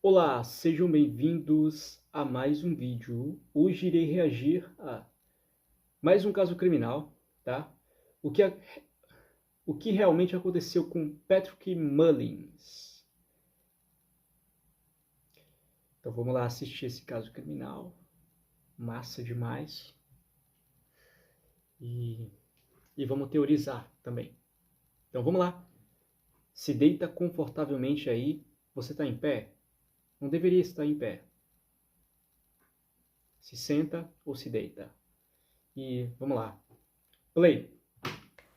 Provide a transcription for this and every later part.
Olá, sejam bem-vindos a mais um vídeo. Hoje irei reagir a mais um caso criminal, tá? O que, o que realmente aconteceu com Patrick Mullins. Então vamos lá assistir esse caso criminal. Massa demais. E vamos teorizar também. Então vamos lá. Se deita confortavelmente aí. Você está em pé? Não deveria estar em pé. Se senta ou se deita. E vamos lá. Play!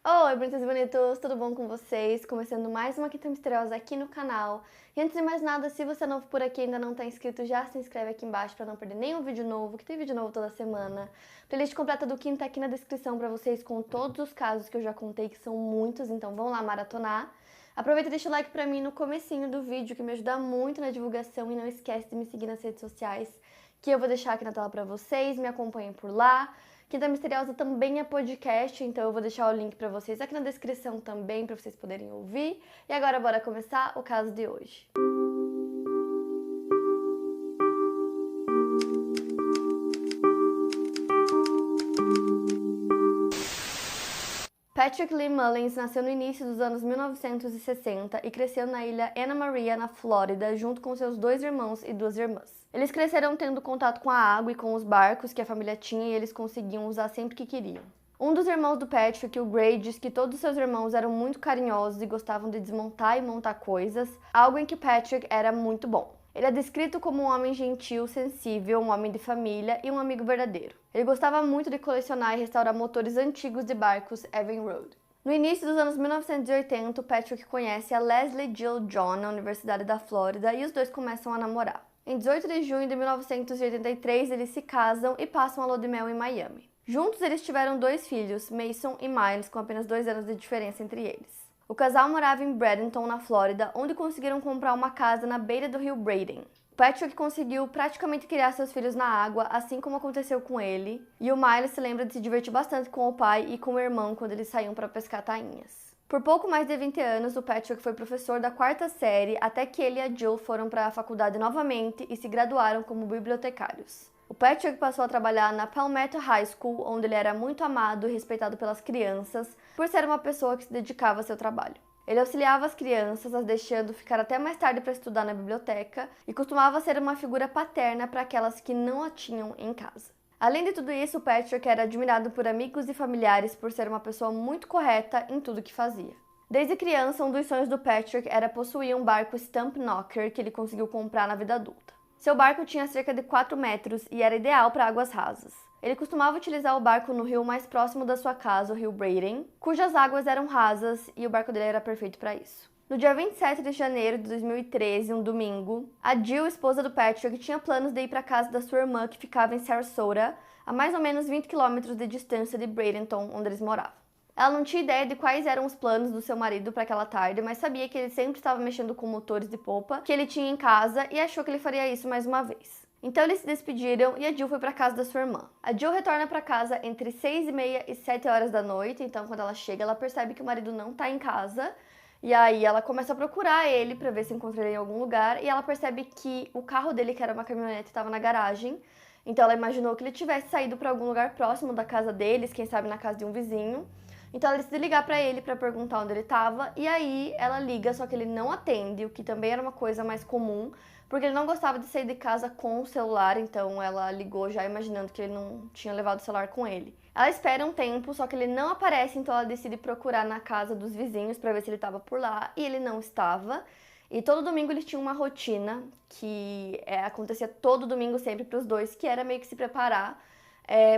Oi, bonitos e bonitos, tudo bom com vocês? Começando mais uma Quinta Misteriosa aqui no canal. E antes de mais nada, se você é novo por aqui e ainda não está inscrito, já se inscreve aqui embaixo para não perder nenhum vídeo novo, que tem vídeo novo toda semana. Playlist completa do Quinta aqui na descrição para vocês com todos os casos que eu já contei, que são muitos, então vão lá maratonar. Aproveita e deixa o like pra mim no comecinho do vídeo, que me ajuda muito na divulgação, e não esquece de me seguir nas redes sociais, que eu vou deixar aqui na tela pra vocês, me acompanhem por lá. Quinta Misteriosa também é podcast, então eu vou deixar o link pra vocês aqui na descrição também, pra vocês poderem ouvir. E agora bora começar o caso de hoje. Patrick Lee Mullins nasceu no início dos anos 1960 e cresceu na ilha Anna Maria, na Flórida, junto com seus 2 irmãos e 2 irmãs. Eles cresceram tendo contato com a água e com os barcos que a família tinha, e eles conseguiam usar sempre que queriam. Um dos irmãos do Patrick, o Gray, diz que todos seus irmãos eram muito carinhosos e gostavam de desmontar e montar coisas, algo em que Patrick era muito bom. Ele é descrito como um homem gentil, sensível, um homem de família e um amigo verdadeiro. Ele gostava muito de colecionar e restaurar motores antigos de barcos Evan Road. No início dos anos 1980, o Patrick conhece a Leslie Jill John na Universidade da Flórida e os dois começam a namorar. Em 18 de junho de 1983, eles se casam e passam a lua de mel em Miami. Juntos, eles tiveram 2 filhos, Mason e Miles, com apenas 2 anos de diferença entre eles. O casal morava em Bradenton, na Flórida, onde conseguiram comprar uma casa na beira do rio Braden. Patrick conseguiu praticamente criar seus filhos na água, assim como aconteceu com ele, e o Miles se lembra de se divertir bastante com o pai e com o irmão quando eles saíam para pescar tainhas. Por pouco mais de 20 anos, o Patrick foi professor da 4ª série, até que ele e a Jill foram para a faculdade novamente e se graduaram como bibliotecários. O Patrick passou a trabalhar na Palmetto High School, onde ele era muito amado e respeitado pelas crianças, por ser uma pessoa que se dedicava ao seu trabalho. Ele auxiliava as crianças, as deixando ficar até mais tarde para estudar na biblioteca, e costumava ser uma figura paterna para aquelas que não a tinham em casa. Além de tudo isso, o Patrick era admirado por amigos e familiares por ser uma pessoa muito correta em tudo que fazia. Desde criança, um dos sonhos do Patrick era possuir um barco Stump Knocker que ele conseguiu comprar na vida adulta. Seu barco tinha cerca de 4 metros e era ideal para águas rasas. Ele costumava utilizar o barco no rio mais próximo da sua casa, o rio Braden, cujas águas eram rasas, e o barco dele era perfeito para isso. No dia 27 de janeiro de 2013, um domingo, a Jill, esposa do Patrick, tinha planos de ir para a casa da sua irmã, que ficava em Sarasota, a mais ou menos 20 quilômetros de distância de Bradenton, onde eles moravam. Ela não tinha ideia de quais eram os planos do seu marido para aquela tarde, mas sabia que ele sempre estava mexendo com motores de popa que ele tinha em casa, e achou que ele faria isso mais uma vez. Então eles se despediram e a Jill foi para casa da sua irmã. A Jill retorna para casa entre 6h30 e 7 horas da noite, então quando ela chega, ela percebe que o marido não está em casa, e aí ela começa a procurar ele para ver se encontra ele em algum lugar, e ela percebe que o carro dele, que era uma caminhonete, estava na garagem. Então ela imaginou que ele tivesse saído para algum lugar próximo da casa deles, quem sabe na casa de um vizinho. Então ela decide ligar pra ele pra perguntar onde ele tava, e aí ela liga, só que ele não atende, o que também era uma coisa mais comum, porque ele não gostava de sair de casa com o celular, então ela ligou já imaginando que ele não tinha levado o celular com ele. Ela espera um tempo, só que ele não aparece, então ela decide procurar na casa dos vizinhos pra ver se ele tava por lá, e ele não estava. E todo domingo eles tinham uma rotina que acontecia todo domingo sempre pros dois, que era meio que se preparar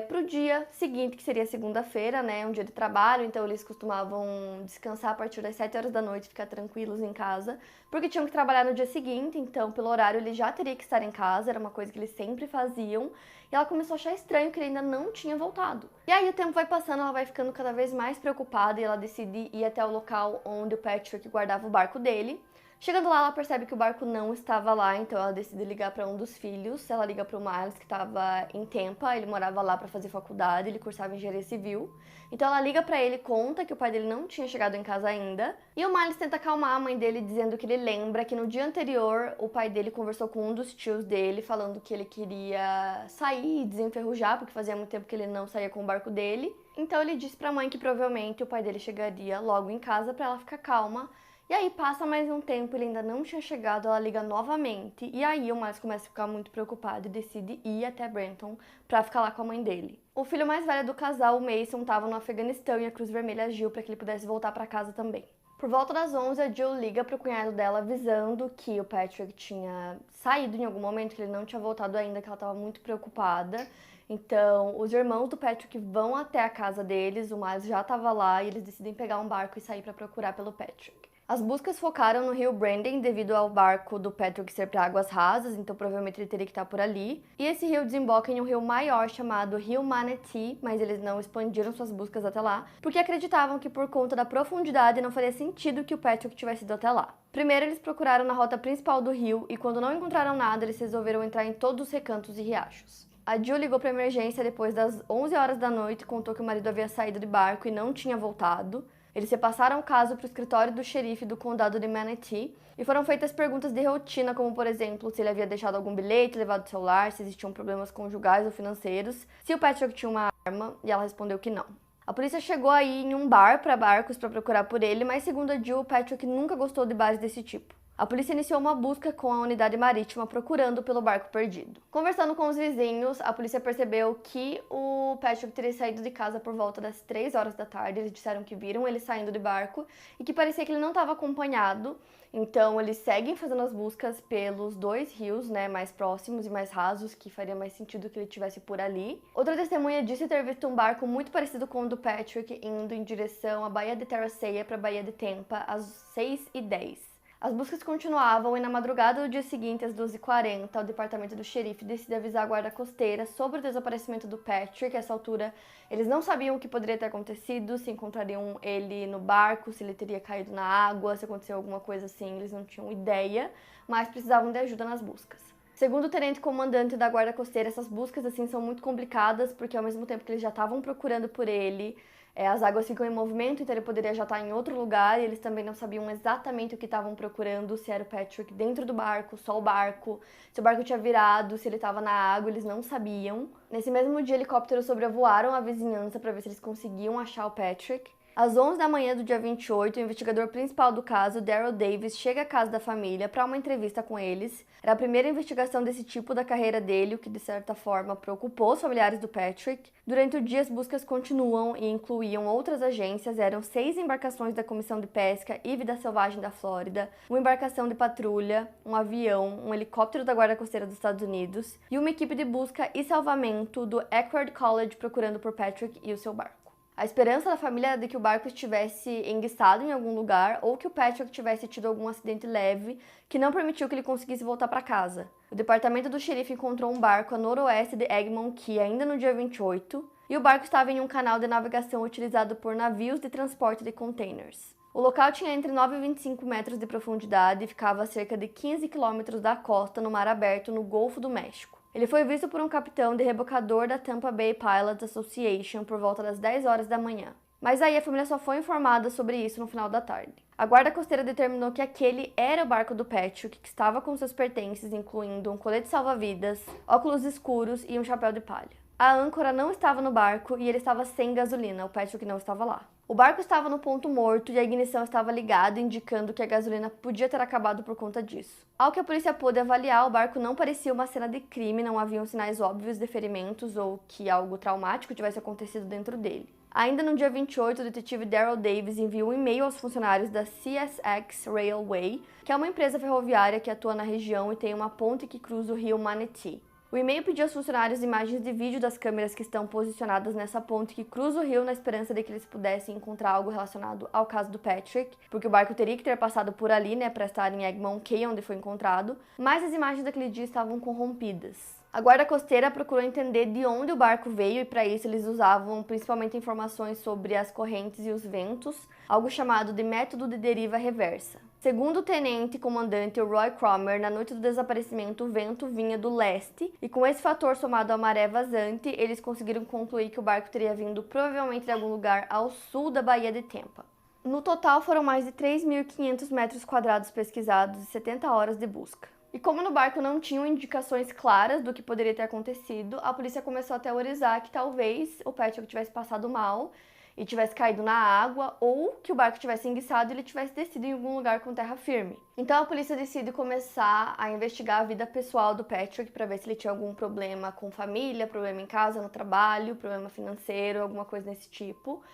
para o dia seguinte, que seria segunda-feira, né, um dia de trabalho. Então eles costumavam descansar a partir das 7 horas da noite, ficar tranquilos em casa, porque tinham que trabalhar no dia seguinte, então pelo horário ele já teria que estar em casa, era uma coisa que eles sempre faziam, e ela começou a achar estranho que ele ainda não tinha voltado. E aí o tempo vai passando, ela vai ficando cada vez mais preocupada, e ela decide ir até o local onde o Patrick guardava o barco dele. Chegando lá, ela percebe que o barco não estava lá, então ela decide ligar para um dos filhos. Ela liga para o Miles, que estava em Tampa, ele morava lá para fazer faculdade, ele cursava engenharia civil. Então ela liga para ele, conta que o pai dele não tinha chegado em casa ainda. E o Miles tenta acalmar a mãe dele, dizendo que ele lembra que no dia anterior o pai dele conversou com um dos tios dele, falando que ele queria sair e desenferrujar, porque fazia muito tempo que ele não saía com o barco dele. Então ele disse para a mãe que provavelmente o pai dele chegaria logo em casa para ela ficar calma. E aí passa mais um tempo, ele ainda não tinha chegado, ela liga novamente, e aí o Miles começa a ficar muito preocupado e decide ir até Brenton pra ficar lá com a mãe dele. O filho mais velho do casal, o Mason, estava no Afeganistão e a Cruz Vermelha agiu para que ele pudesse voltar para casa também. Por volta das 11, a Jill liga pro cunhado dela avisando que o Patrick tinha saído em algum momento, que ele não tinha voltado ainda, que ela estava muito preocupada. Então, os irmãos do Patrick vão até a casa deles, o Miles já estava lá e eles decidem pegar um barco e sair para procurar pelo Patrick. As buscas focaram no rio Brandon devido ao barco do Patrick ser para águas rasas, então provavelmente ele teria que estar por ali. E esse rio desemboca em um rio maior chamado Rio Manatee, mas eles não expandiram suas buscas até lá, porque acreditavam que por conta da profundidade não faria sentido que o Patrick tivesse ido até lá. Primeiro eles procuraram na rota principal do rio e quando não encontraram nada, eles resolveram entrar em todos os recantos e riachos. A Jill ligou para emergência depois das 11 horas da noite e contou que o marido havia saído de barco e não tinha voltado. Eles repassaram o caso para o escritório do xerife do condado de Manatee e foram feitas perguntas de rotina, como por exemplo, se ele havia deixado algum bilhete, levado o celular, se existiam problemas conjugais ou financeiros, se o Patrick tinha uma arma, e ela respondeu que não. A polícia chegou aí em um bar para barcos para procurar por ele, mas segundo a Jill, o Patrick nunca gostou de bares desse tipo. A polícia iniciou uma busca com a unidade marítima procurando pelo barco perdido. Conversando com os vizinhos, a polícia percebeu que o Patrick teria saído de casa por volta das 3 horas da tarde. Eles disseram que viram ele saindo de barco e que parecia que ele não estava acompanhado. Então eles seguem fazendo as buscas pelos dois rios, mais próximos e mais rasos, que faria mais sentido que ele estivesse por ali. Outra testemunha disse ter visto um barco muito parecido com o do Patrick indo em direção à Baía de Terraceia para a Baía de Tampa às 6h10. As buscas continuavam e na madrugada do dia seguinte, às 12h40, o departamento do xerife decide avisar a guarda costeira sobre o desaparecimento do Patrick. A essa altura, eles não sabiam o que poderia ter acontecido, se encontrariam ele no barco, se ele teria caído na água, se aconteceu alguma coisa assim, eles não tinham ideia, mas precisavam de ajuda nas buscas. Segundo o tenente-comandante da guarda costeira, essas buscas assim são muito complicadas, porque ao mesmo tempo que eles já estavam procurando por ele, as águas ficam em movimento, então ele poderia já estar em outro lugar, e eles também não sabiam exatamente o que estavam procurando, se era o Patrick dentro do barco, só o barco, se o barco tinha virado, se ele estava na água, eles não sabiam. Nesse mesmo dia, helicópteros sobrevoaram a vizinhança para ver se eles conseguiam achar o Patrick. Às 11 da manhã do dia 28, o investigador principal do caso, Daryl Davis, chega à casa da família para uma entrevista com eles. Era a primeira investigação desse tipo da carreira dele, o que de certa forma preocupou os familiares do Patrick. Durante o dia, as buscas continuam e incluíam outras agências. Eram 6 embarcações da Comissão de Pesca e Vida Selvagem da Flórida, uma embarcação de patrulha, um avião, um helicóptero da Guarda Costeira dos Estados Unidos e uma equipe de busca e salvamento do Eckhart College procurando por Patrick e o seu barco. A esperança da família era de que o barco estivesse enguiçado em algum lugar ou que o Patrick tivesse tido algum acidente leve que não permitiu que ele conseguisse voltar para casa. O departamento do xerife encontrou um barco a noroeste de Egmont Key ainda no dia 28 e o barco estava em um canal de navegação utilizado por navios de transporte de containers. O local tinha entre 9 e 25 metros de profundidade e ficava a cerca de 15 quilômetros da costa no mar aberto no Golfo do México. Ele foi visto por um capitão de rebocador da Tampa Bay Pilots Association por volta das 10 horas da manhã. Mas aí a família só foi informada sobre isso no final da tarde. A guarda costeira determinou que aquele era o barco do Patrick, que estava com seus pertences, incluindo um colete salva-vidas, óculos escuros e um chapéu de palha. A âncora não estava no barco e ele estava sem gasolina, o Patrick não estava lá. O barco estava no ponto morto e a ignição estava ligada, indicando que a gasolina podia ter acabado por conta disso. Ao que a polícia pôde avaliar, o barco não parecia uma cena de crime, não haviam sinais óbvios de ferimentos ou que algo traumático tivesse acontecido dentro dele. Ainda no dia 28, o detetive Daryl Davis enviou um e-mail aos funcionários da CSX Railway, que é uma empresa ferroviária que atua na região e tem uma ponte que cruza o rio Manatee. O e-mail pediu aos funcionários imagens de vídeo das câmeras que estão posicionadas nessa ponte que cruza o rio na esperança de que eles pudessem encontrar algo relacionado ao caso do Patrick, porque o barco teria que ter passado por ali, para estar em Egmont Key, onde foi encontrado, mas as imagens daquele dia estavam corrompidas. A guarda costeira procurou entender de onde o barco veio e para isso eles usavam principalmente informações sobre as correntes e os ventos, algo chamado de método de deriva reversa. Segundo o tenente-comandante Roy Cromer, na noite do desaparecimento o vento vinha do leste e com esse fator somado à maré vazante, eles conseguiram concluir que o barco teria vindo provavelmente de algum lugar ao sul da Baía de Tampa. No total foram mais de 3.500 metros quadrados pesquisados e 70 horas de busca. E como no barco não tinham indicações claras do que poderia ter acontecido, a polícia começou a teorizar que talvez o Patrick tivesse passado mal e tivesse caído na água, ou que o barco tivesse enguiçado e ele tivesse descido em algum lugar com terra firme. Então a polícia decide começar a investigar a vida pessoal do Patrick para ver se ele tinha algum problema com família, problema em casa, no trabalho, problema financeiro, alguma coisa desse tipo.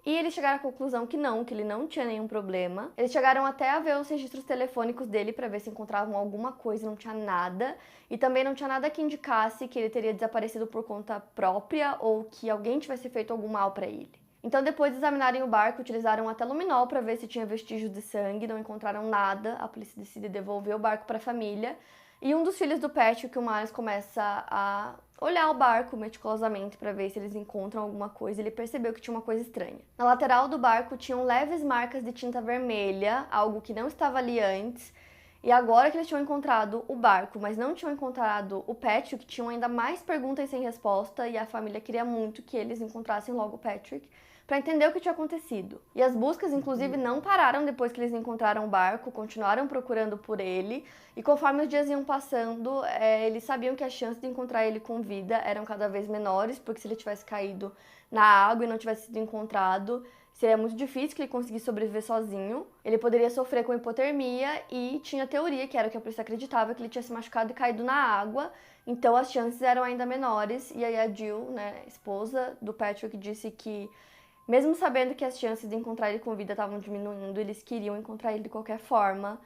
E eles chegaram à conclusão que ele não tinha nenhum problema. Eles chegaram até a ver os registros telefônicos dele para ver se encontravam alguma coisa, não tinha nada. E também não tinha nada que indicasse que ele teria desaparecido por conta própria ou que alguém tivesse feito algum mal para ele. Então, depois de examinarem o barco, utilizaram até luminol para ver se tinha vestígios de sangue, não encontraram nada. A polícia decide devolver o barco para a família. E um dos filhos do Patrick, o Miles, começa a olhar o barco meticulosamente para ver se eles encontram alguma coisa. Ele percebeu que tinha uma coisa estranha. Na lateral do barco tinham leves marcas de tinta vermelha, algo que não estava ali antes. E agora que eles tinham encontrado o barco, mas não tinham encontrado o Patrick, tinham ainda mais perguntas sem resposta e a família queria muito que eles encontrassem logo o Patrick para entender o que tinha acontecido. E as buscas, inclusive, não pararam depois que eles encontraram o barco, continuaram procurando por ele, e conforme os dias iam passando, eles sabiam que as chances de encontrar ele com vida eram cada vez menores, porque se ele tivesse caído na água e não tivesse sido encontrado, seria muito difícil que ele conseguisse sobreviver sozinho. Ele poderia sofrer com hipotermia e tinha teoria, que era o que a polícia acreditava, que ele tinha se machucado e caído na água, então as chances eram ainda menores. E aí a Jill, esposa do Patrick, disse que mesmo sabendo que as chances de encontrar ele com vida estavam diminuindo, eles queriam encontrar ele de qualquer forma,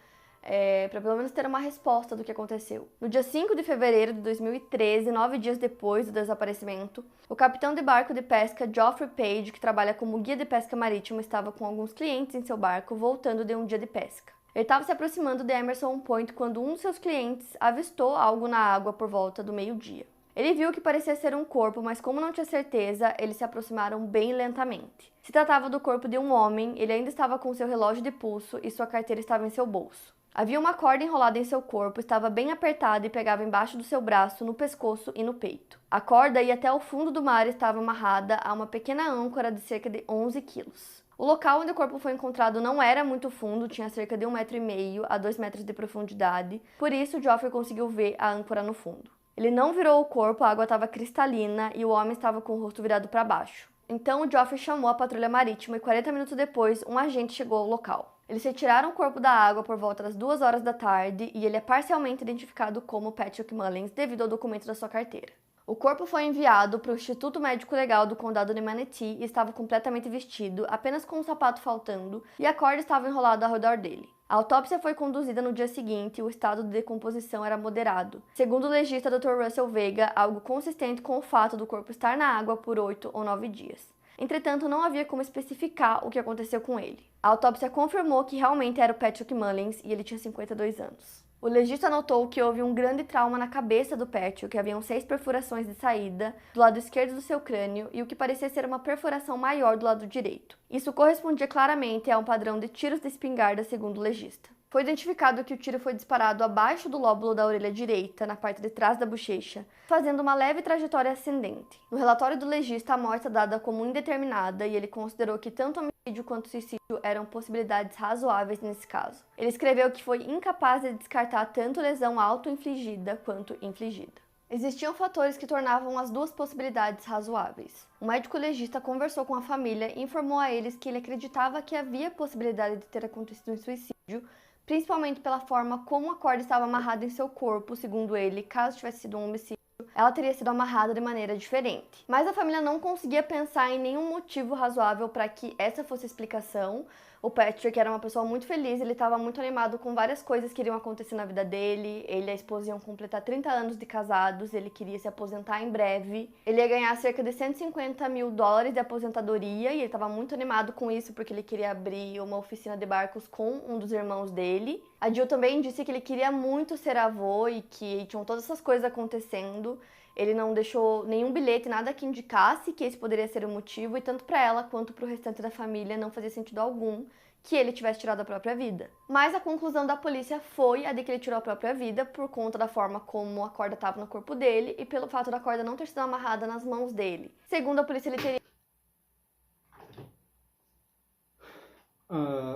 para pelo menos ter uma resposta do que aconteceu. No dia 5 de fevereiro de 2013, 9 dias depois do desaparecimento, o capitão de barco de pesca Geoffrey Page, que trabalha como guia de pesca marítima, estava com alguns clientes em seu barco voltando de um dia de pesca. Ele estava se aproximando de Emerson Point quando um de seus clientes avistou algo na água por volta do meio-dia. Ele viu que parecia ser um corpo, mas como não tinha certeza, eles se aproximaram bem lentamente. Se tratava do corpo de um homem, ele ainda estava com seu relógio de pulso e sua carteira estava em seu bolso. Havia uma corda enrolada em seu corpo, estava bem apertada e pegava embaixo do seu braço, no pescoço e no peito. A corda ia até o fundo do mar e estava amarrada a uma pequena âncora de cerca de 11 quilos. O local onde o corpo foi encontrado não era muito fundo, tinha cerca de 1,5 metro a 2 metros de profundidade, por isso Geoffrey conseguiu ver a âncora no fundo. Ele não virou o corpo, a água estava cristalina e o homem estava com o rosto virado para baixo. Então o Geoffrey chamou a patrulha marítima e 40 minutos depois um agente chegou ao local. Eles retiraram o corpo da água por volta das 2 horas da tarde e ele é parcialmente identificado como Patrick Mullins devido ao documento da sua carteira. O corpo foi enviado para o Instituto Médico Legal do Condado de Manatee e estava completamente vestido, apenas com um sapato faltando, e a corda estava enrolada ao redor dele. A autópsia foi conduzida no dia seguinte e o estado de decomposição era moderado. Segundo o legista Dr. Russell Vega, algo consistente com o fato do corpo estar na água por 8 ou 9 dias. Entretanto, não havia como especificar o que aconteceu com ele. A autópsia confirmou que realmente era o Patrick Mullins e ele tinha 52 anos. O legista notou que houve um grande trauma na cabeça do Patrick, que haviam 6 perfurações de saída do lado esquerdo do seu crânio e o que parecia ser uma perfuração maior do lado direito. Isso correspondia claramente a um padrão de tiros de espingarda, segundo o legista. Foi identificado que o tiro foi disparado abaixo do lóbulo da orelha direita, na parte de trás da bochecha, fazendo uma leve trajetória ascendente. No relatório do legista, a morte é dada como indeterminada e ele considerou que tanto homicídio quanto suicídio eram possibilidades razoáveis nesse caso. Ele escreveu que foi incapaz de descartar tanto lesão auto-infligida quanto infligida. Existiam fatores que tornavam as duas possibilidades razoáveis. O médico legista conversou com a família e informou a eles que ele acreditava que havia possibilidade de ter acontecido um suicídio, principalmente pela forma como a corda estava amarrada em seu corpo. Segundo ele, caso tivesse sido um homicídio, ela teria sido amarrada de maneira diferente. Mas a família não conseguia pensar em nenhum motivo razoável para que essa fosse a explicação, O Patrick era uma pessoa muito feliz, ele estava muito animado com várias coisas que iriam acontecer na vida dele. Ele e a esposa iam completar 30 anos de casados, ele queria se aposentar em breve. Ele ia ganhar cerca de $150 mil de aposentadoria e ele estava muito animado com isso porque ele queria abrir uma oficina de barcos com um dos irmãos dele. A Jill também disse que ele queria muito ser avô e que tinham todas essas coisas acontecendo. Ele não deixou nenhum bilhete, nada que indicasse que esse poderia ser o motivo, e tanto para ela quanto para o restante da família não fazia sentido algum que ele tivesse tirado a própria vida. Mas a conclusão da polícia foi a de que ele tirou a própria vida por conta da forma como a corda estava no corpo dele e pelo fato da corda não ter sido amarrada nas mãos dele. Segundo a polícia, ele teria...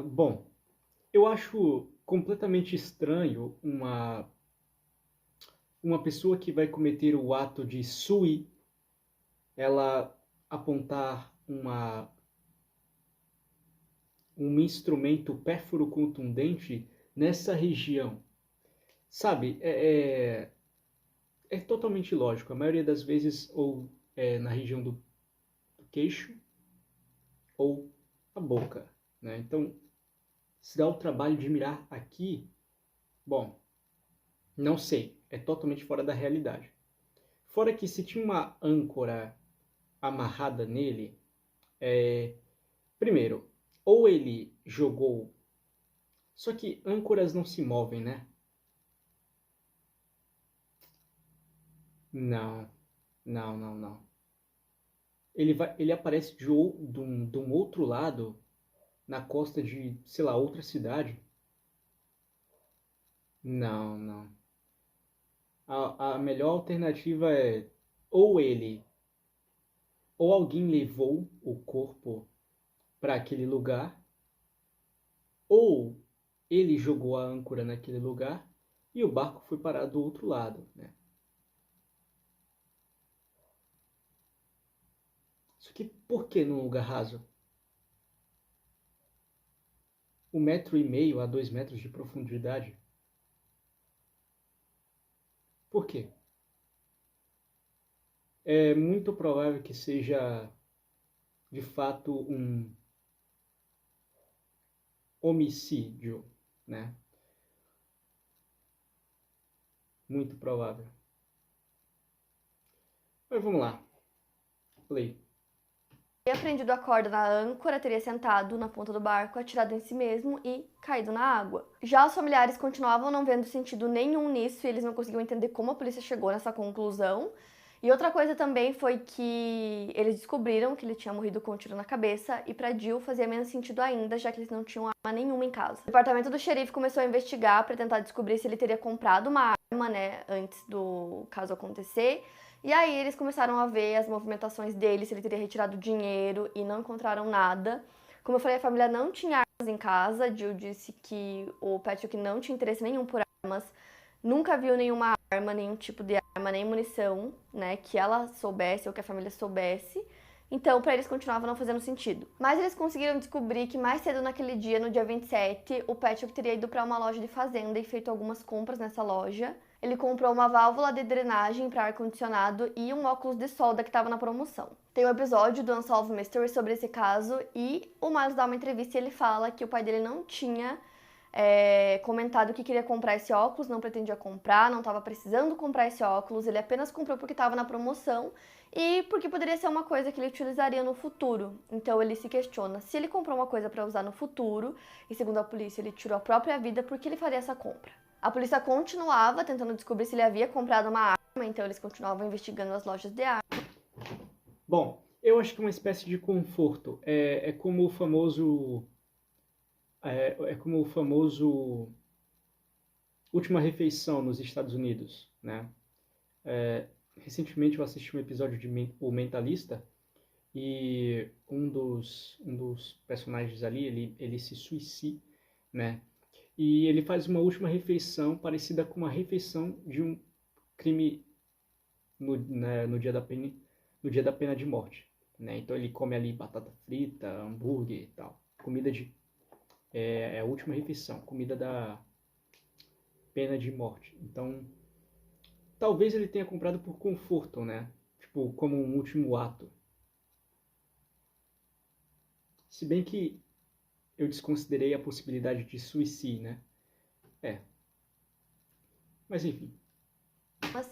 Bom, eu acho completamente estranho uma pessoa que vai cometer o ato de ela apontar um instrumento pérfuro contundente nessa região. Sabe, é totalmente lógico. A maioria das vezes, ou é na região do queixo, ou a boca, né? Então, se dá o trabalho de mirar aqui, bom, não sei, é totalmente fora da realidade. Fora que se tinha uma âncora amarrada nele, primeiro, ou ele jogou, só que âncoras não se movem, né? Não, não, não, não. Ele aparece de um outro lado, na costa de, sei lá, outra cidade. Não, não. A melhor alternativa é ou ele, ou alguém levou o corpo para aquele lugar, ou ele jogou a âncora naquele lugar e o barco foi parar do outro lado, né? Só que por que num lugar raso? 1,5 metro a 2 metros de profundidade? Por quê? É muito provável que seja, de fato, um homicídio, né? Muito provável. Mas vamos lá. Play. Teria prendido a corda na âncora, teria sentado na ponta do barco, atirado em si mesmo e caído na água. Já os familiares continuavam não vendo sentido nenhum nisso e eles não conseguiam entender como a polícia chegou nessa conclusão. E outra coisa também foi que eles descobriram que ele tinha morrido com um tiro na cabeça e pra Jill fazia menos sentido ainda, já que eles não tinham arma nenhuma em casa. O departamento do xerife começou a investigar para tentar descobrir se ele teria comprado uma arma, né, antes do caso acontecer. E aí eles começaram a ver as movimentações dele, se ele teria retirado dinheiro e não encontraram nada. Como eu falei, a família não tinha armas em casa. Jill disse que o Patrick não tinha interesse nenhum por armas, nunca viu nenhuma arma, nenhum tipo de arma, nem munição, né, que ela soubesse ou que a família soubesse. Então, pra eles continuava não fazendo sentido. Mas eles conseguiram descobrir que mais cedo naquele dia, no dia 27, o Patrick teria ido pra uma loja de fazenda e feito algumas compras nessa loja. Ele comprou uma válvula de drenagem para ar-condicionado e um óculos de solda que estava na promoção. Tem um episódio do Unsolved Mystery sobre esse caso e o Miles dá uma entrevista e ele fala que o pai dele não tinha comentado que queria comprar esse óculos, não pretendia comprar, não estava precisando comprar esse óculos, ele apenas comprou porque estava na promoção e porque poderia ser uma coisa que ele utilizaria no futuro. Então ele se questiona se ele comprou uma coisa para usar no futuro e, segundo a polícia, ele tirou a própria vida, por que ele faria essa compra? A polícia continuava tentando descobrir se ele havia comprado uma arma, então eles continuavam investigando as lojas de armas. Bom, eu acho que é uma espécie de conforto. É como o famoso... É como o famoso Última Refeição nos Estados Unidos, né? Recentemente eu assisti um episódio de O Mentalista e um dos personagens ali, ele se suicida, né? E ele faz uma última refeição parecida com uma refeição de um crime no dia da pena de morte, né? Então ele come ali batata frita, hambúrguer e tal. Comida de... É a última refeição, comida da pena de morte. Então, talvez ele tenha comprado por conforto, né? Tipo, como um último ato. Se bem que eu desconsiderei a possibilidade de suicídio, né? Mas enfim.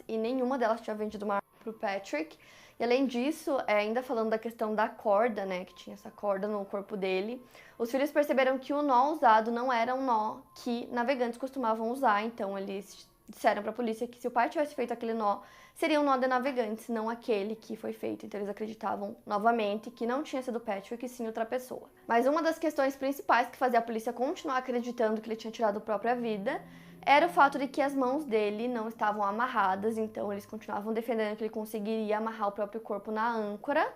E nenhuma delas tinha vendido uma arma pro Patrick. E além disso, ainda falando da questão da corda, né, que tinha essa corda no corpo dele, os filhos perceberam que o nó usado não era um nó que navegantes costumavam usar, então eles disseram pra polícia que se o pai tivesse feito aquele nó, seria um nó de navegantes, não aquele que foi feito. Então eles acreditavam novamente que não tinha sido o Patrick, e sim outra pessoa. Mas uma das questões principais que fazia a polícia continuar acreditando que ele tinha tirado a própria vida era o fato de que as mãos dele não estavam amarradas, então eles continuavam defendendo que ele conseguiria amarrar o próprio corpo na âncora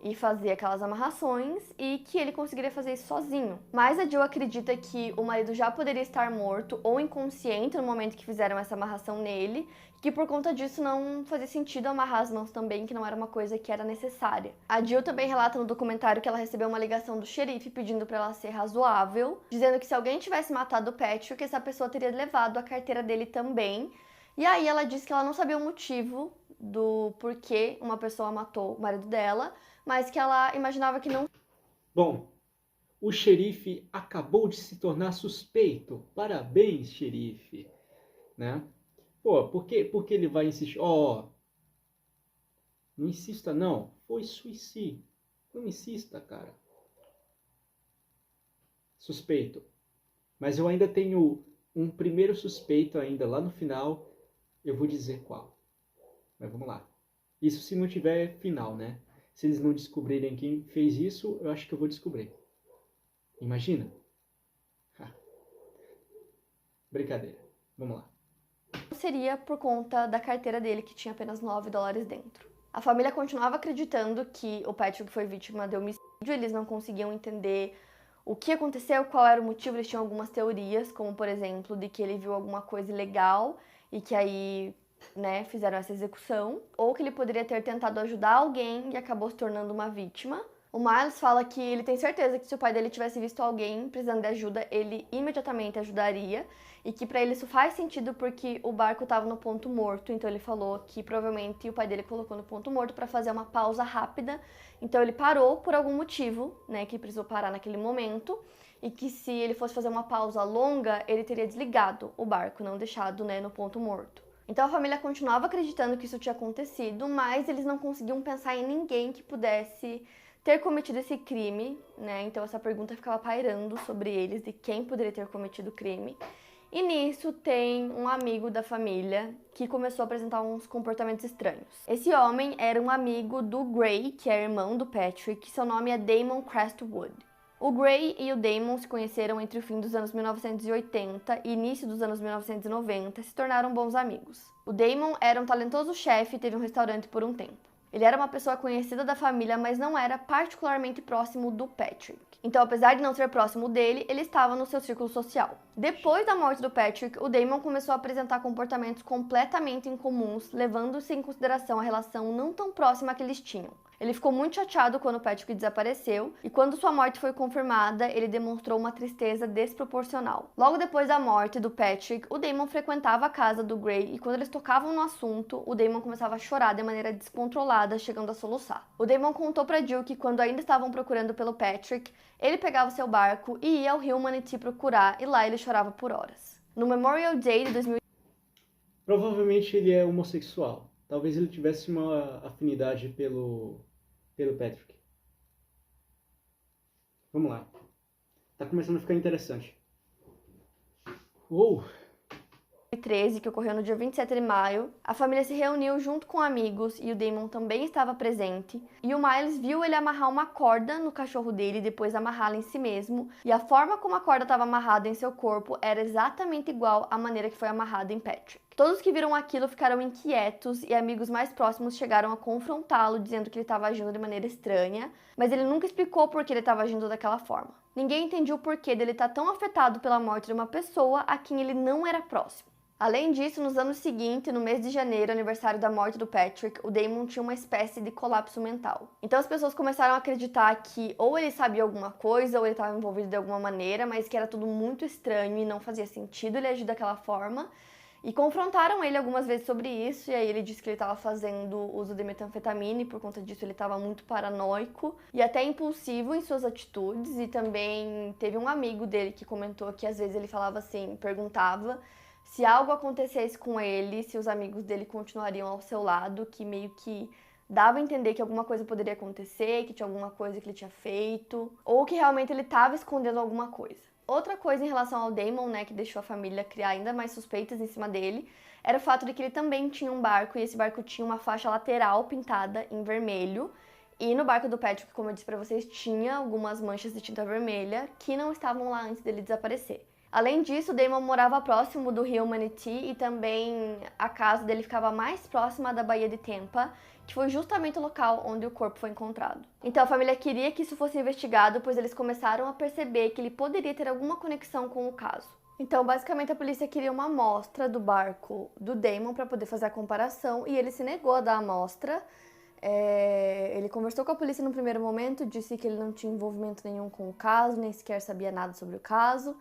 e fazer aquelas amarrações e que ele conseguiria fazer isso sozinho. Mas a Jill acredita que o marido já poderia estar morto ou inconsciente no momento que fizeram essa amarração nele, e que por conta disso não fazia sentido amarrar as mãos também, que não era uma coisa que era necessária. A Jill também relata no documentário que ela recebeu uma ligação do xerife pedindo para ela ser razoável, dizendo que se alguém tivesse matado o Patrick, essa pessoa teria levado a carteira dele também. E aí ela disse que ela não sabia o motivo do porquê uma pessoa matou o marido dela, mas que ela imaginava que não. Bom, o xerife acabou de se tornar suspeito. Parabéns, xerife. Né? Pô, por que ele vai insistir? Não insista não. Foi suicídio. Não insista, cara. Suspeito. Mas eu ainda tenho um primeiro suspeito ainda lá no final. Eu vou dizer qual. Mas vamos lá. Isso se não tiver final, né? Se eles não descobrirem quem fez isso, eu acho que eu vou descobrir. Imagina? Brincadeira. Vamos lá. Seria por conta da carteira dele, que tinha apenas $9 dentro. A família continuava acreditando que o Patrick foi vítima de homicídio, eles não conseguiam entender o que aconteceu, qual era o motivo, eles tinham algumas teorias, como por exemplo, de que ele viu alguma coisa ilegal e que aí, né, fizeram essa execução, ou que ele poderia ter tentado ajudar alguém e acabou se tornando uma vítima. O Miles fala que ele tem certeza que se o pai dele tivesse visto alguém precisando de ajuda, ele imediatamente ajudaria, e que pra ele isso faz sentido porque o barco estava no ponto morto, então ele falou que provavelmente o pai dele colocou no ponto morto para fazer uma pausa rápida, então ele parou por algum motivo, né, que precisou parar naquele momento, e que se ele fosse fazer uma pausa longa, ele teria desligado o barco, não deixado, né, no ponto morto. Então a família continuava acreditando que isso tinha acontecido, mas eles não conseguiam pensar em ninguém que pudesse ter cometido esse crime, né? Então essa pergunta ficava pairando sobre eles, de quem poderia ter cometido o crime. E nisso tem um amigo da família que começou a apresentar uns comportamentos estranhos. Esse homem era um amigo do Gray, que é irmão do Patrick, seu nome é Damon Crestwood. O Gray e o Damon se conheceram entre o fim dos anos 1980 e início dos anos 1990 e se tornaram bons amigos. O Damon era um talentoso chefe e teve um restaurante por um tempo. Ele era uma pessoa conhecida da família, mas não era particularmente próximo do Patrick. Então, apesar de não ser próximo dele, ele estava no seu círculo social. Depois da morte do Patrick, o Damon começou a apresentar comportamentos completamente incomuns, levando-se em consideração a relação não tão próxima que eles tinham. Ele ficou muito chateado quando o Patrick desapareceu, e quando sua morte foi confirmada, ele demonstrou uma tristeza desproporcional. Logo depois da morte do Patrick, o Damon frequentava a casa do Gray, e quando eles tocavam no assunto, o Damon começava a chorar de maneira descontrolada, chegando a soluçar. O Damon contou pra Jill que quando ainda estavam procurando pelo Patrick, ele pegava seu barco e ia ao rio Manatee procurar, e lá ele chorava por horas. No Memorial Day de 2000... Provavelmente ele é homossexual. Talvez ele tivesse uma afinidade pelo Patrick. Vamos lá. Tá começando a ficar interessante. Uou! 2013, que ocorreu no dia 27 de maio, a família se reuniu junto com amigos e o Damon também estava presente. E o Miles viu ele amarrar uma corda no cachorro dele e depois amarrá-la em si mesmo. E a forma como a corda estava amarrada em seu corpo era exatamente igual à maneira que foi amarrada em Patrick. Todos que viram aquilo ficaram inquietos e amigos mais próximos chegaram a confrontá-lo, dizendo que ele estava agindo de maneira estranha, mas ele nunca explicou por que ele estava agindo daquela forma. Ninguém entendia o porquê dele estar tão afetado pela morte de uma pessoa a quem ele não era próximo. Além disso, nos anos seguintes, no mês de janeiro, aniversário da morte do Patrick, o Damon tinha uma espécie de colapso mental. Então as pessoas começaram a acreditar que ou ele sabia alguma coisa, ou ele estava envolvido de alguma maneira, mas que era tudo muito estranho e não fazia sentido ele agir daquela forma. E confrontaram ele algumas vezes sobre isso, e aí ele disse que ele estava fazendo uso de metanfetamina e por conta disso ele estava muito paranoico e até impulsivo em suas atitudes. E também teve um amigo dele que comentou que às vezes ele falava assim, perguntava se algo acontecesse com ele, se os amigos dele continuariam ao seu lado, que meio que dava a entender que alguma coisa poderia acontecer, que tinha alguma coisa que ele tinha feito, ou que realmente ele estava escondendo alguma coisa. Outra coisa em relação ao Damon, né, que deixou a família criar ainda mais suspeitas em cima dele, era o fato de que ele também tinha um barco, e esse barco tinha uma faixa lateral pintada em vermelho. E no barco do Patrick, como eu disse pra vocês, tinha algumas manchas de tinta vermelha que não estavam lá antes dele desaparecer. Além disso, Damon morava próximo do rio Manatee e também a casa dele ficava mais próxima da Baía de Tampa, que foi justamente o local onde o corpo foi encontrado. Então a família queria que isso fosse investigado, pois eles começaram a perceber que ele poderia ter alguma conexão com o caso. Então, basicamente, a polícia queria uma amostra do barco do Damon para poder fazer a comparação e ele se negou a dar a amostra. Ele conversou com a polícia no primeiro momento, disse que ele não tinha envolvimento nenhum com o caso, nem sequer sabia nada sobre o caso.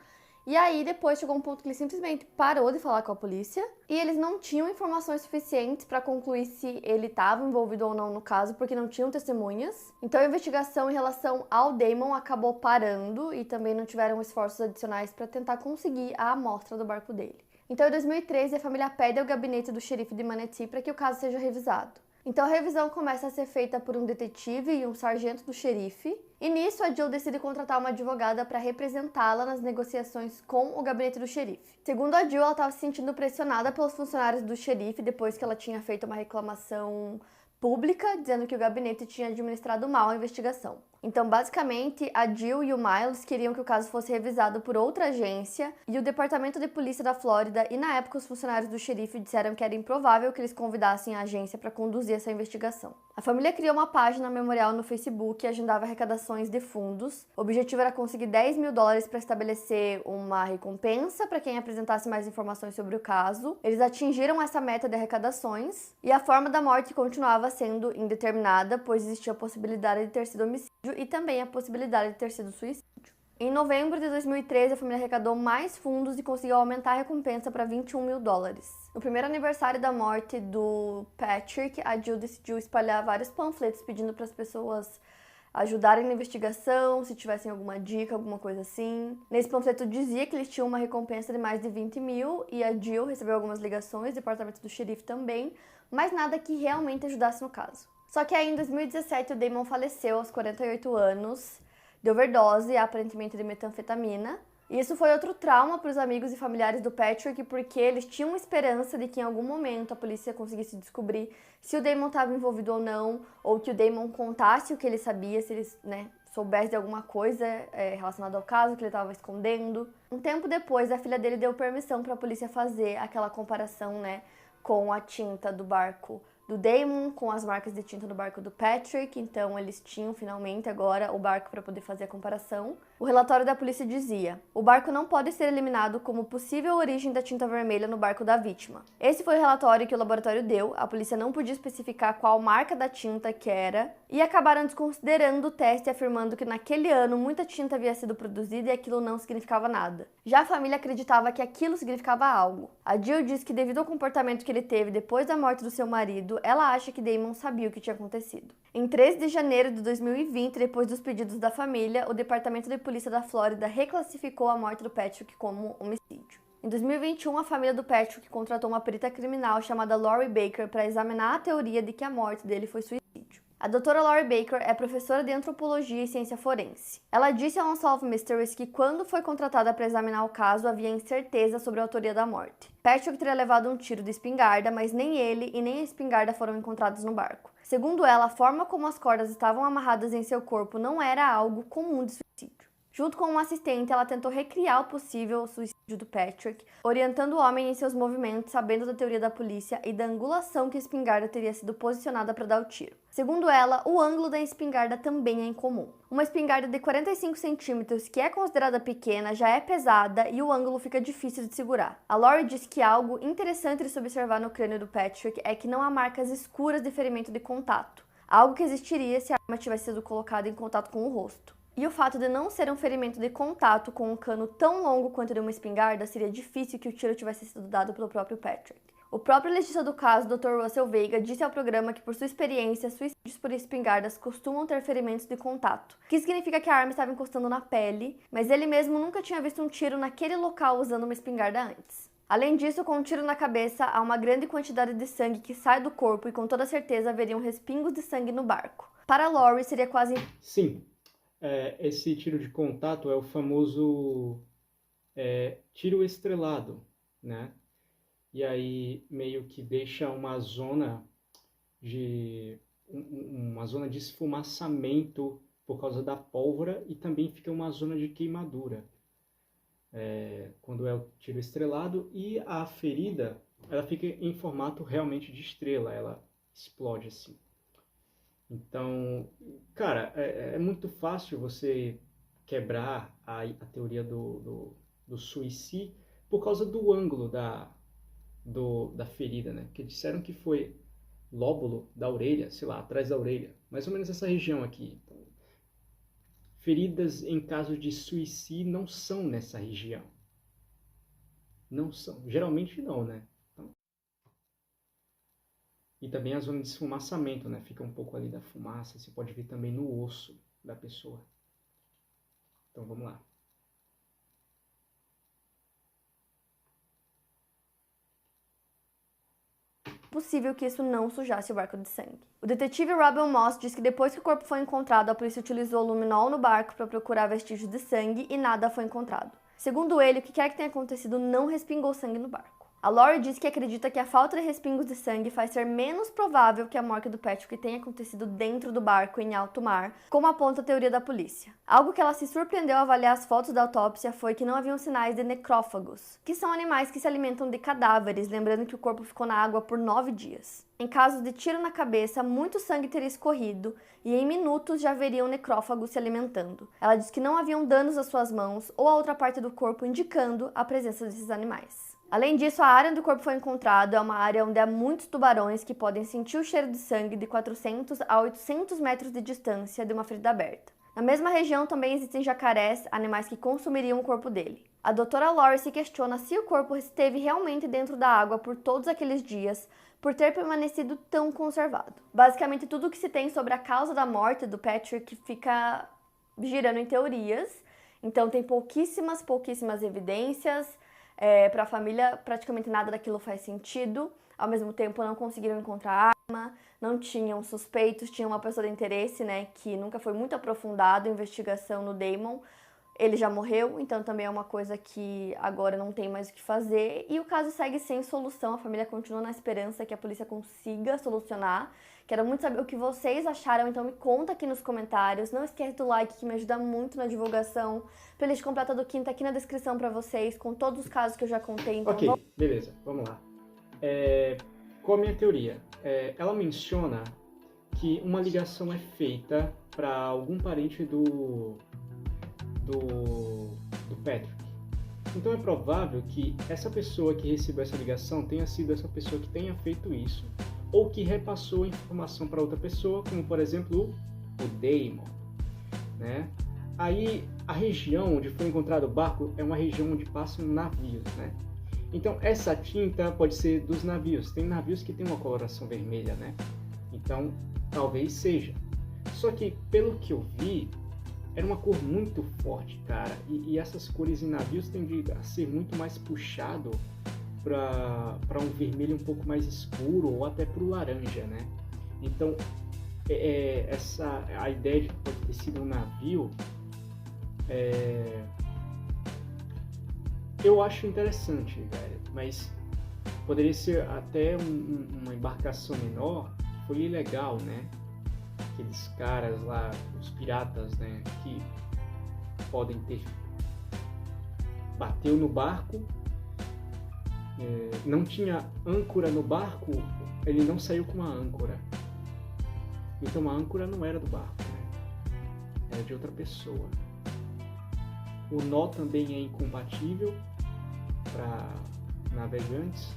E aí, depois chegou um ponto que ele simplesmente parou de falar com a polícia e eles não tinham informações suficientes para concluir se ele estava envolvido ou não no caso, porque não tinham testemunhas. Então, a investigação em relação ao Damon acabou parando e também não tiveram esforços adicionais para tentar conseguir a amostra do barco dele. Então, em 2013, a família pede ao gabinete do xerife de Manatee para que o caso seja revisado. Então, a revisão começa a ser feita por um detetive e um sargento do xerife. E nisso, a Jill decide contratar uma advogada para representá-la nas negociações com o gabinete do xerife. Segundo a Jill, ela estava se sentindo pressionada pelos funcionários do xerife depois que ela tinha feito uma reclamação pública, dizendo que o gabinete tinha administrado mal a investigação. Então, basicamente, a Jill e o Miles queriam que o caso fosse revisado por outra agência e o Departamento de Polícia da Flórida e, na época, os funcionários do xerife disseram que era improvável que eles convidassem a agência para conduzir essa investigação. A família criou uma página memorial no Facebook e agendava arrecadações de fundos. O objetivo era conseguir $10 mil para estabelecer uma recompensa para quem apresentasse mais informações sobre o caso. Eles atingiram essa meta de arrecadações e a forma da morte continuava sendo indeterminada, pois existia a possibilidade de ter sido homicídio e também a possibilidade de ter sido suicídio. Em novembro de 2013, a família arrecadou mais fundos e conseguiu aumentar a recompensa para $21 mil. No primeiro aniversário da morte do Patrick, a Jill decidiu espalhar vários panfletos pedindo para as pessoas ajudarem na investigação, se tivessem alguma dica, alguma coisa assim. Nesse panfleto dizia que eles tinham uma recompensa de mais de 20 mil e a Jill recebeu algumas ligações, o departamento do xerife também, mas nada que realmente ajudasse no caso. Só que aí em 2017 o Damon faleceu aos 48 anos, de overdose, aparentemente de metanfetamina. E isso foi outro trauma para os amigos e familiares do Patrick, porque eles tinham esperança de que em algum momento a polícia conseguisse descobrir se o Damon estava envolvido ou não, ou que o Damon contasse o que ele sabia, se eles, soubesse de alguma coisa relacionada ao caso que ele estava escondendo. Um tempo depois, a filha dele deu permissão para a polícia fazer aquela comparação, com a tinta do barco do Damon, com as marcas de tinta do barco do Patrick, então eles tinham finalmente agora o barco para poder fazer a comparação. O relatório da polícia dizia: o barco não pode ser eliminado como possível origem da tinta vermelha no barco da vítima. Esse foi o relatório que o laboratório deu, a polícia não podia especificar qual marca da tinta que era, e acabaram desconsiderando o teste, afirmando que naquele ano muita tinta havia sido produzida e aquilo não significava nada. Já a família acreditava que aquilo significava algo. A Jill diz que devido ao comportamento que ele teve depois da morte do seu marido, ela acha que Damon sabia o que tinha acontecido. Em 13 de janeiro de 2020, depois dos pedidos da família, o Departamento de Polícia da Flórida reclassificou a morte do Patrick como homicídio. Em 2021, a família do Patrick contratou uma perita criminal chamada Lori Baker para examinar a teoria de que a morte dele foi suicídio. A doutora Lori Baker é professora de antropologia e ciência forense. Ela disse ao Unsolved Mysteries que quando foi contratada para examinar o caso, havia incerteza sobre a autoria da morte. Patrick teria levado um tiro de espingarda, mas nem ele e nem a espingarda foram encontrados no barco. Segundo ela, a forma como as cordas estavam amarradas em seu corpo não era algo comum de suicídio. Junto com um assistente, ela tentou recriar o possível suicídio do Patrick, orientando o homem em seus movimentos, sabendo da teoria da polícia e da angulação que a espingarda teria sido posicionada para dar o tiro. Segundo ela, o ângulo da espingarda também é incomum. Uma espingarda de 45 centímetros, que é considerada pequena, já é pesada e o ângulo fica difícil de segurar. A Lori diz que algo interessante de se observar no crânio do Patrick é que não há marcas escuras de ferimento de contato, algo que existiria se a arma tivesse sido colocada em contato com o rosto. E o fato de não ser um ferimento de contato com um cano tão longo quanto de uma espingarda, seria difícil que o tiro tivesse sido dado pelo próprio Patrick. O próprio legista do caso, Dr. Russell Veiga, disse ao programa que, por sua experiência, suicídios por espingardas costumam ter ferimentos de contato, que significa que a arma estava encostando na pele, mas ele mesmo nunca tinha visto um tiro naquele local usando uma espingarda antes. Além disso, com um tiro na cabeça, há uma grande quantidade de sangue que sai do corpo e com toda certeza haveriam respingos de sangue no barco. Para Lori, seria quase... Sim, esse tiro de contato é o famoso tiro estrelado, né? E aí meio que deixa uma zona de esfumaçamento por causa da pólvora e também fica uma zona de queimadura quando é o tiro estrelado, e a ferida ela fica em formato realmente de estrela, ela explode assim. Então, cara, é muito fácil você quebrar a teoria do suicídio por causa do ângulo da ferida, né? Que disseram que foi lóbulo da orelha, sei lá, atrás da orelha, mais ou menos essa região aqui. Então, feridas em caso de suicídio não são nessa região. Não são. Geralmente não, né? Então, e também a zona de esfumaçamento, né? Fica um pouco ali da fumaça. Você pode ver também no osso da pessoa. Então vamos lá. Possível que isso não sujasse o barco de sangue. O detetive Robin Moss diz que depois que o corpo foi encontrado, a polícia utilizou luminol no barco para procurar vestígios de sangue e nada foi encontrado. Segundo ele, o que quer que tenha acontecido não respingou sangue no barco. A Lori diz que acredita que a falta de respingos de sangue faz ser menos provável que a morte do Patrick tenha acontecido dentro do barco em alto mar, como aponta a teoria da polícia. Algo que ela se surpreendeu ao avaliar as fotos da autópsia foi que não haviam sinais de necrófagos, que são animais que se alimentam de cadáveres, lembrando que o corpo ficou na água por 9 dias. Em caso de tiro na cabeça, muito sangue teria escorrido e em minutos já haveria um necrófago se alimentando. Ela diz que não haviam danos às suas mãos ou a outra parte do corpo indicando a presença desses animais. Além disso, a área onde o corpo foi encontrado é uma área onde há muitos tubarões que podem sentir o cheiro de sangue de 400 a 800 metros de distância de uma ferida aberta. Na mesma região também existem jacarés, animais que consumiriam o corpo dele. A doutora Lori se questiona se o corpo esteve realmente dentro da água por todos aqueles dias, por ter permanecido tão conservado. Basicamente, tudo o que se tem sobre a causa da morte do Patrick fica girando em teorias, então tem pouquíssimas evidências. Para a família, praticamente nada daquilo faz sentido. Ao mesmo tempo, não conseguiram encontrar arma, não tinham suspeitos, tinha uma pessoa de interesse, né, que nunca foi muito aprofundado a investigação no Damon. Ele já morreu, então também é uma coisa que agora não tem mais o que fazer. E o caso segue sem solução, a família continua na esperança que a polícia consiga solucionar. Quero muito saber o que vocês acharam, então me conta aqui nos comentários. Não esquece do like, que me ajuda muito na divulgação. Playlist completa do Quinta aqui na descrição pra vocês, com todos os casos que eu já contei. Então ok, beleza, vamos lá. Qual a minha teoria? Ela menciona que uma ligação é feita para algum parente do Patrick. Então é provável que essa pessoa que recebeu essa ligação tenha sido essa pessoa que tenha feito isso, ou que repassou a informação para outra pessoa, como por exemplo o Damon, né? Aí a região onde foi encontrado o barco é uma região onde passam navios, né? Então essa tinta pode ser dos navios. Tem navios que tem uma coloração vermelha, né? Então talvez seja. Só que pelo que eu vi, era uma cor muito forte, cara. E essas cores em navios tendem a ser muito mais puxado para um vermelho um pouco mais escuro ou até para o laranja, né? Então a ideia de que pode ter sido um navio, eu acho interessante, velho. Mas poderia ser até uma embarcação menor, que foi ilegal, né? Aqueles caras lá, os piratas, né, que podem ter bateu no barco, não tinha âncora no barco, ele não saiu com uma âncora. Então a âncora não era do barco, né? Era de outra pessoa. O nó também é incompatível para navegantes,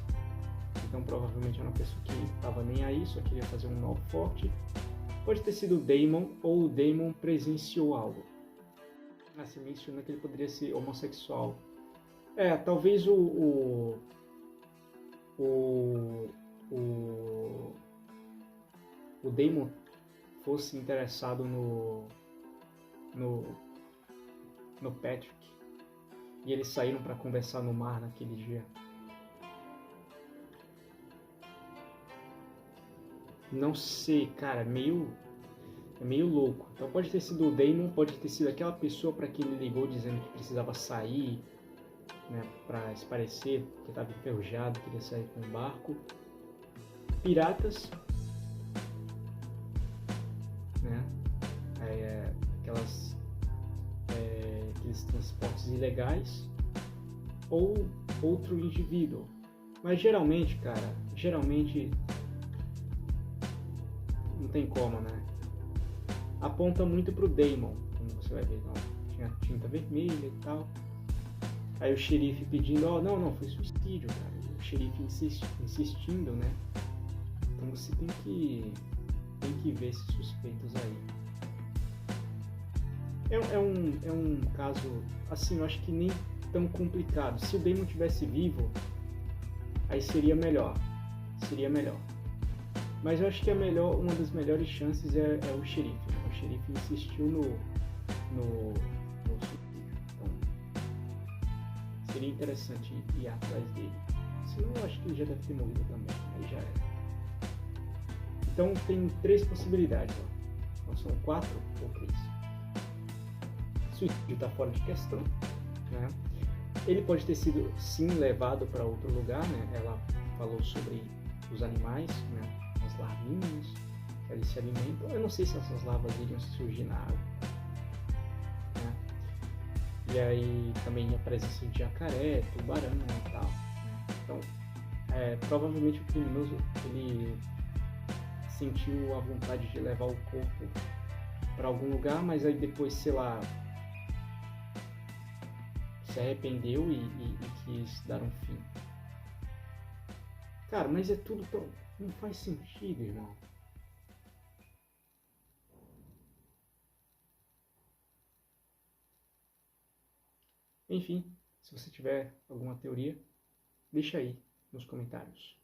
então provavelmente era uma pessoa que estava nem aí, só queria fazer um nó forte. Pode ter sido o Damon, ou o Damon presenciou algo. Você menciona que ele poderia ser homossexual. Talvez o, o, o Damon fosse interessado no, no Patrick. E eles saíram para conversar no mar naquele dia. Não sei, cara, é meio louco. Então pode ter sido o Damon, pode ter sido aquela pessoa para quem ele ligou dizendo que precisava sair, né, para se parecer, que estava enferrujado, queria sair com um barco. Piratas, né, aqueles transportes ilegais, ou outro indivíduo. Mas geralmente, cara, não tem como, né? Aponta muito pro Damon, como você vai ver, não, tinha tinta vermelha e tal. Aí o xerife pedindo, não, foi suicídio, cara. O xerife insistindo, né? Então você tem que ver esses suspeitos aí. É um caso, assim, eu acho que nem tão complicado. Se o Damon tivesse vivo, aí seria melhor. Mas eu acho que uma das melhores chances é o xerife. Né? O xerife insistiu no suicídio. Então, seria interessante ir atrás dele. Senão eu acho que ele já deve ter morrido também. Aí já era. Então tem 3 possibilidades. Ó. Então são 4 ou 3. Suicídio está fora de questão. Né? Ele pode ter sido sim levado para outro lugar. Né? Ela falou sobre os animais, né? As larvinhas que eles se alimentam. Eu não sei se essas larvas iriam surgir na água. Né? E aí também a presença de jacaré, tubarão e tal. Né? Então, provavelmente o criminoso ele sentiu a vontade de levar o corpo para algum lugar, mas aí depois, sei lá, se arrependeu e quis dar um fim. Cara, mas é tudo tão... não faz sentido, irmão. Enfim, se você tiver alguma teoria, deixa aí nos comentários.